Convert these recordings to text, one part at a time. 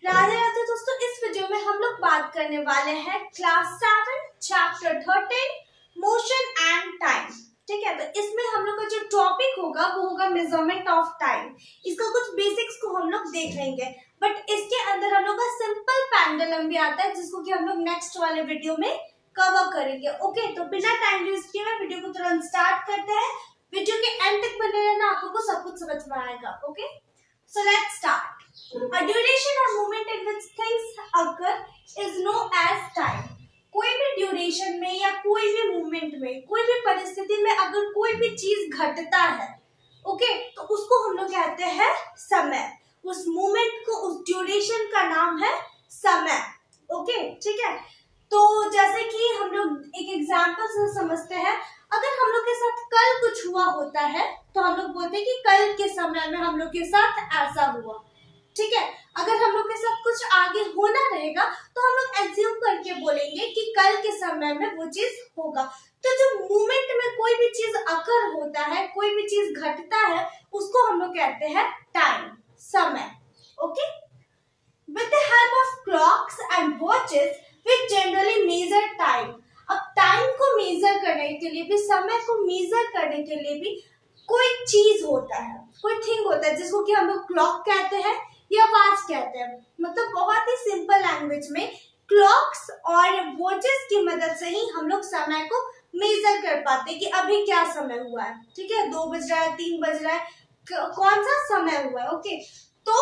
राधे राधे दोस्तों, इस वीडियो में हम लोग बात करने वाले हैं class 7 chapter 13 motion and time. ठीक है, तो इसमें हम लोग का जो टॉपिक होगा वो होगा मेजरमेंट ऑफ टाइम। इसका कुछ बेसिक्स को हम लोग देख लेंगे, बट इसके अंदर हम लोग का सिंपल पेंडुलम भी आता है जिसको कि हम लोग नेक्स्ट वाले वीडियो में कवर करेंगे। ओके, तो बिना टाइम वेस्ट किए हुए वीडियो को तुरंत स्टार्ट करते हैं। वीडियो के एंड तक बने रहना, आप लोग को सब कुछ समझ में आएगा। Okay, so let's start. A duration or moment in which things occur is known as time. कोई भी ड्यूरेशन में या कोई भी मूवमेंट में, कोई भी परिस्थिति में अगर कोई भी चीज घटता है, ओके, तो उसको हम लोग कहते हैं समय। उस मूवमेंट को, उस ड्यूरेशन का नाम है समय। ओके, ठीक है। तो जैसे कि हम लोग एक एग्जांपल से समझते हैं, अगर हम लोग के साथ कल कुछ हुआ होता है तो हम लोग बोलते हैं कि कल के समय में हम लोग के साथ ऐसा हुआ। ठीक है, अगर हम लोग के साथ कुछ आगे होना रहेगा तो हम लोग एज्यूम करके बोलेंगे कि कल के समय में वो चीज होगा। तो जो मूवमेंट में कोई भी चीज अकर होता है, कोई भी चीज घटता है, उसको हम लोग कहते हैं टाइम, समय। Okay, with the help of clocks and watches we generally measure time. अब टाइम को मेजर करने के लिए भी, समय को मेजर करने के लिए भी कोई चीज होता है, कोई थिंग होता है जिसको कि हम लोग क्लॉक कहते हैं या वॉच कहते हैं। मतलब बहुत ही सिंपल लैंग्वेज में क्लॉक्स और वॉचेस की मदद से ही हम लोग समय को मेजर कर पाते हैं कि अभी क्या समय हुआ है। ठीक है, 2 बज रहा है, 3 बज रहा है, कौन सा समय हुआ है। ओके, तो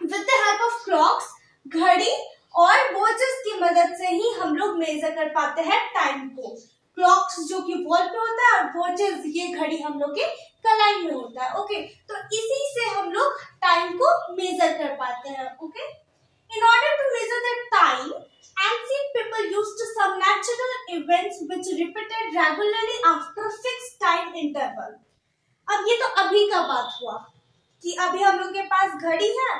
with the help of clocks, घड़ी और वॉचेस की मदद से ही हम लोग मेजर कर पाते हैं टाइम को। क्लॉक्स जो कि वॉल पे होता है और वॉचेस ये घड़ी हम लोग के कलाई में होता है। ओके, तो इसी से हम लोग टाइम को मेजर कर पाते हैं। Okay, in order to measure the time, ancient people used some natural events which repeated regularly after fixed time interval. अब ये तो अभी का बात हुआ कि अभी हम लोग के पास घड़ी है,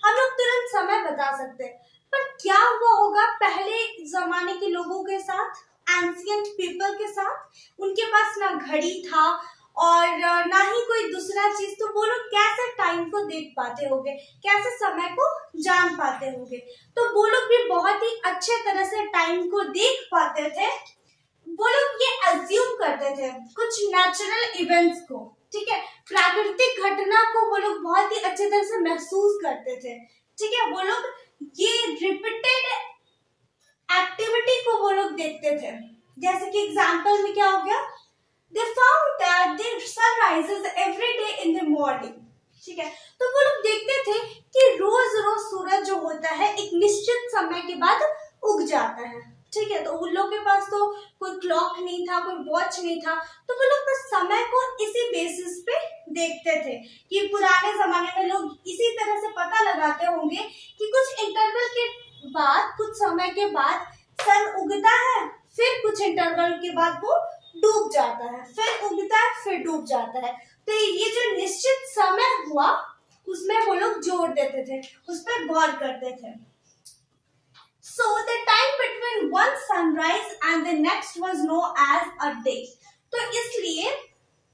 हम लोग तुरंत समय बता सकते हैं। पर क्या हुआ होगा पहले जमाने के लोगों के साथ, एंशियंट पीपल के साथ? उनके पास ना घड़ी था और ना ही कोई दूसरा चीज, तो वो लोग कैसे टाइम को देख पाते होंगे, कैसे समय को जान पाते होंगे? तो वो लोग भी बहुत ही अच्छे तरह से टाइम को देख पाते थे। वो लोग ये अज्यूम करते थे कुछ नेचुरल इवेंट्स को, ठीक है, प्राकृतिक घटना को वो लोग बहुत ही अच्छे तरह से महसूस करते थे। ठीक है, वो लोग ये रिपीटेड एक्टिविटी को वो लोग देखते थे। जैसे कि एग्जांपल में क्या हो गया, they found that the sun rises every day in the morning. ठीक है, तो वो लोग देखते थे कि रोज रोज सूरज जो होता है एक निश्चित समय के बाद उग जाता है। ठीक है, तो उन लोग के पास तो कोई क्लॉक नहीं था, कोई वॉच नहीं था, तो वो लोग बस समय को इसी बेसिस पे देखते थे कि पुराने जमाने में लोग इसी तरह से पता लगाते होंगे कि कुछ इंटरवल के बाद, कुछ समय के बाद सन उगता है, फिर कुछ इंटरवल के बाद वो डूब जाता है, फिर उगता है, फिर डूब जाता है। तो ये जो निश्चित समय हुआ उसमें वो लोग जोर देते थे, उस पर गौर करते थे। So the time between one sunrise and the next was known as a day. तो इसलिए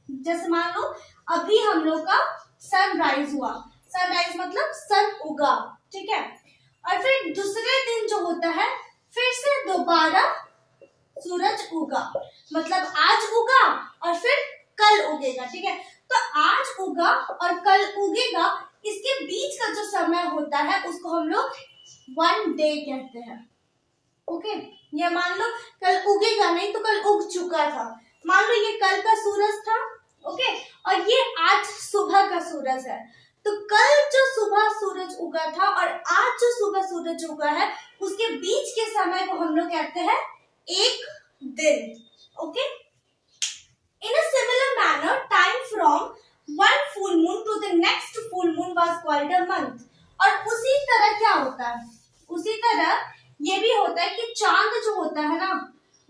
जैसे मान लो अभी हम लोग का सनराइज हुआ, सनराइज मतलब सन उगा, ठीक है, और फिर दूसरे दिन जो होता है फिर से दोबारा सूरज उगा, मतलब आज उगा और फिर कल उगेगा। ठीक है, तो आज उगा और कल उगेगा, इसके बीच का जो समय होता है उसको हम लोग 1 डे कहते हैं। ओके, ये मान लो कल उगेगा नहीं तो कल उग चुका था। मान लो ये कल का सूरज था, ओके, और ये आज सुबह का सूरज है। तो कल जो सुबह सूरज उगा था और आज जो सुबह सूरज उगा है, उसके बीच के समय को हम लोग कहते हैं एक दिन। Okay, in a similar manner time from one full moon to the next full moon was called a month. और उसी तरह क्या होता है, उसी तरह ये भी होता है कि चांद जो होता है ना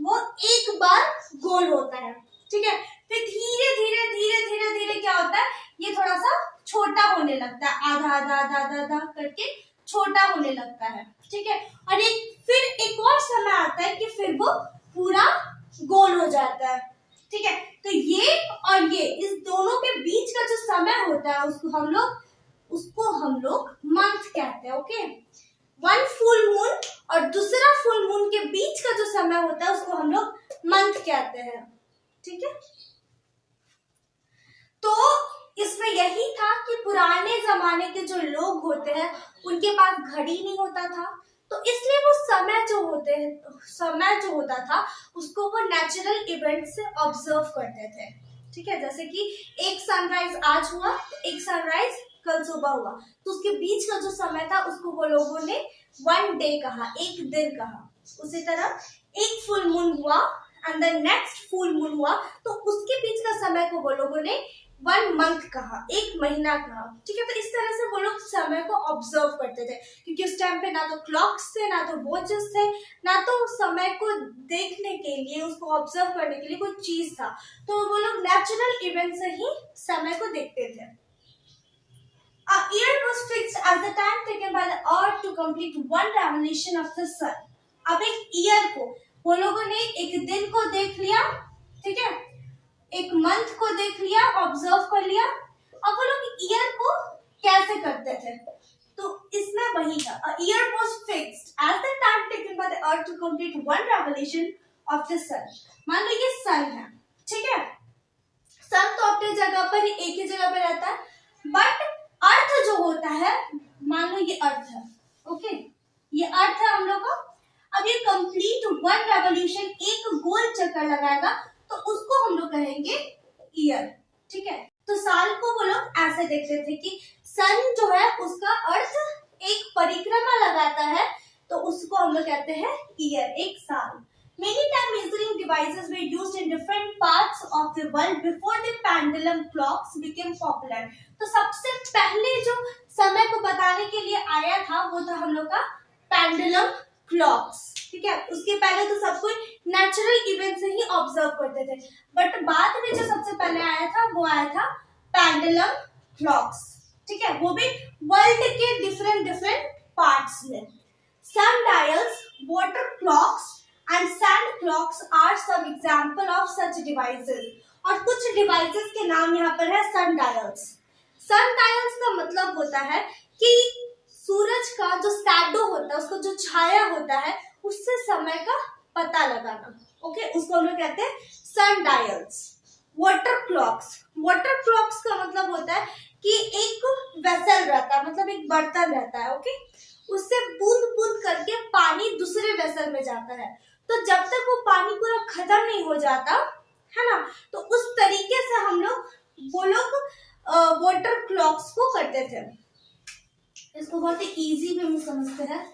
वो एक बार गोल होता है। ठीक है, फिर धीरे धीरे धीरे धीरे धीरे क्या होता है, ये थोड़ा सा छोटा होने लगता है, आधा आधा आधा आधा आधा करके छोटा होने लगता है। ठीक है, और फिर एक और समय आता है कि फिर वो पूरा गोल हो जाता है। ठीक है, तो ये और ये, इस दोनों के बीच का जो समय होता है उसको हम लोग उसको हम लोग मंथ कहते हैं। ओके, वन फुल मून और दूसरा फुल मून के बीच का जो समय होता है उसको हम लोग मंथ कहते हैं। ठीक है, तो इसमें यही था कि पुराने जमाने के जो लोग होते हैं उनके पास घड़ी नहीं होता था, तो इसलिए वो समय जो होता था उसको वो नेचुरल इवेंट से ऑब्जर्व करते थे। ठीक है, जैसे कि एक सनराइज आज हुआ तो एक सनराइज कल सुबह हुआ, तो उसके बीच का जो समय था उसको वो लोगों ने वन डे कहा, एक दिन कहा। उसी तरह एक फुल मून हुआ and the next full moon हुआ, तो उसके बीच का समय को वो लोगों ने वन मंथ कहा, एक महीना कहा। ठीक है, तो इस तरह से वो लोग समय को ऑब्जर्व करते थे, क्योंकि उस टाइम पे ना तो क्लॉक्स थे, ना तो वॉचेस थे, ना तो समय को देखने के लिए, उसको ऑब्जर्व करने के लिए कोई चीज था, तो वो लोग नेचुरल इवेंट से ही समय को देखते थे। A year was fixed as the time taken by the earth to complete one revolution of the sun. अब एक ईयर को वो लोगों ने एक दिन को देख लिया, ठीक है, एक मंथ को देख लिया, ऑब्जर्व कर लिया। अब वो लोग ईयर को कैसे करते थे, तो इसमें वही था, a year was fixed as the time taken by the earth to complete one revolution of the sun. मान लो ये सन है, ठीक है, सन तो अपनी जगह पर एक ही जगह पर रहता है, बट अर्थ जो होता है, मान लो ये अर्थ है, ओके, ये अर्थ है हम लोग का। अब ये कंप्लीट वन रेवोल्यूशन, एक गोल चक्कर लगाएगा, तो उसको हम लोग कहेंगे ईयर। ठीक है, तो साल को वो लोग ऐसे देखते थे कि सन जो है उसका अर्थ एक परिक्रमा लगाता है, तो उसको हम लोग कहते हैं ईयर, एक साल। Many time measuring devices were used in different parts of the world before the pendulum clocks became popular. तो सबसे पहले जो समय को बताने के लिए आया था वो था हम लोग का पेंडुलम क्लॉक्स। ठीक है, उसके पहले तो सब कुछ नेचुरल इवेंट से ही ऑब्जर्व करते थे, बट बाद में जो सबसे पहले आया था वो आया था पेंडुलम क्लॉक्स। ठीक है, वो भी वर्ल्ड के डिफरेंट पार्ट्स में। Sundials, water clocks and sand clocks are some example of such devices. और कुछ डिवाइसेस के नाम यहाँ पर है sundials. Sundials का मतलब होता है कि सूरज का जो शैडो होता है, उसका जो छाया होता है, उससे समय का पता लगाना। ओके, उसको हम लोग कहते हैं sundials. वाटर क्लॉक्स का मतलब होता है कि एक वेसल रहता है, मतलब एक बर्तन रहता है, ओके, उससे बूंद बूंद करके पानी दूसरे वेसल में जाता है, तो जब तक वो पानी पूरा खत्म नहीं हो जाता है ना, तो उस तरीके से वो लोग वाटर क्लॉक्स को करते थे। इसको बहुत ही इजी वे में समझते हैं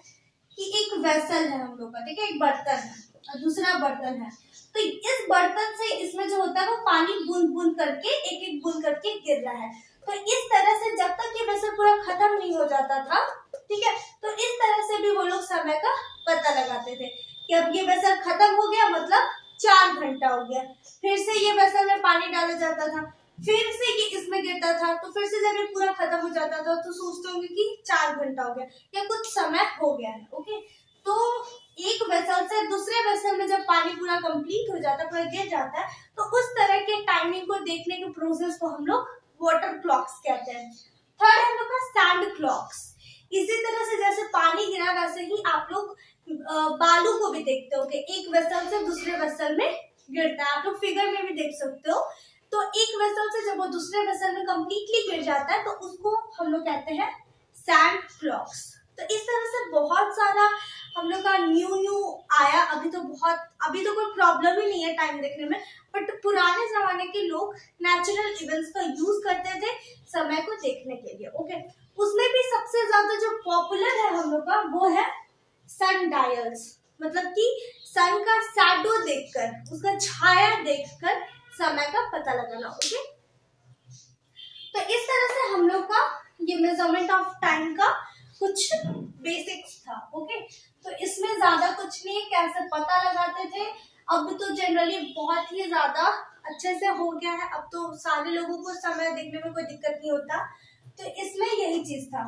कि एक वेसल है हम लोग का, ठीक है, एक बर्तन है और दूसरा बर्तन है, तो इस बर्तन से इसमें जो होता है वो पानी बूंद बूंद करके एक बूंद करके गिर रहा है, तो इस तरह से जब तक ये वेसल पूरा खत्म नहीं हो जाता था, ठीक है, तो इस तरह से भी वो लोग समय का पता लगाते थे कि अब ये वेसल खत्म हो गया, मतलब 4 घंटा हो गया। फिर से ये वेसल में पानी डाला जाता था, फिर से ये इसमें गिरता था, तो फिर से जब ये पूरा खत्म हो जाता था तो सोचते होंगे कि 4 घंटा हो गया या कुछ समय हो गया है। ओके, तो एक वेसल से दूसरे वेसल में जब पानी पूरा कंप्लीट हो जाता है, पूरा गिर जाता है, तो उस तरह के टाइमिंग को देखने के प्रोसेस को हम लोग वाटर क्लॉक्स कहते हैं। थर्ड हम लोग का सैंड क्लॉक्स। इसी तरह से जैसे पानी गिरा वैसे ही आप लोग बालू को भी देखते हो कि एक वेसल से दूसरे वेसल में गिरता है, आप लोग फिगर में भी देख सकते हो। तो एक वेसल से जब वो दूसरे वेसल में कंप्लीटली गिर जाता है तो उसको हम लोग कहते हैं सैंड क्लॉक्स। तो इस तरह से बहुत सारा हम लोग का न्यू आया। अभी तो कोई प्रॉब्लम ही नहीं है टाइम देखने में, बट पुराने जमाने के लोग नेचुरल इवेंट्स का यूज करते थे समय को देखने के लिए। ओके, उसमें भी सबसे ज्यादा जो पॉपुलर है हम लोग का वो है सन डायल्स, मतलब कि सन का शैडो देखकर, उसका छाया देखकर समय का पता लगाना। ओके, तो इस तरह से हम लोग का ये मेजरमेंट ऑफ टाइम का कुछ बेसिक्स था। ओके, तो इसमें ज्यादा कुछ नहीं, कैसे पता लगाते थे। अब तो जनरली बहुत ही ज्यादा अच्छे से हो गया है, अब तो सारे लोगों को समय देखने में कोई दिक्कत नहीं होता। तो इसमें यही चीज था,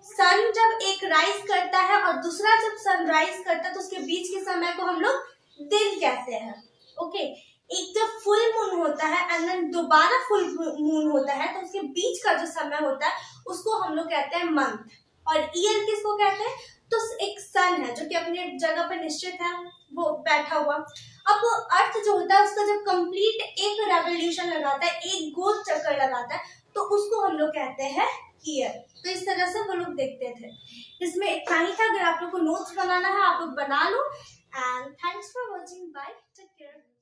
सन जब एक राइज करता है और दूसरा जब सनराइज करता है तो उसके बीच के समय को हम लोग दिन कहते हैं। ओके, एक जब फुल मून होता है एंड देन दोबारा फुल मून होता है, तो उसके बीच का जो समय होता है उसको हम लोग कहते हैं मंथ। और ईयर किसको कहते हैं? तो एक सन है जो कि अपने जगह पर निश्चित है, वो बैठा हुआ। अब वो अर्थ जो होता है उसका जब कंप्लीट एक रेवोल्यूशन लगाता है, एक गोल चक्कर लगाता है, तो उसको हम लोग कहते हैं ईयर। तो इस तरह से वो लोग देखते थे। इसमें इतना ही था। अगर आप लोग को नोट्स बनाना है आप लोग बना लो। And thanks for watching, bye, take care.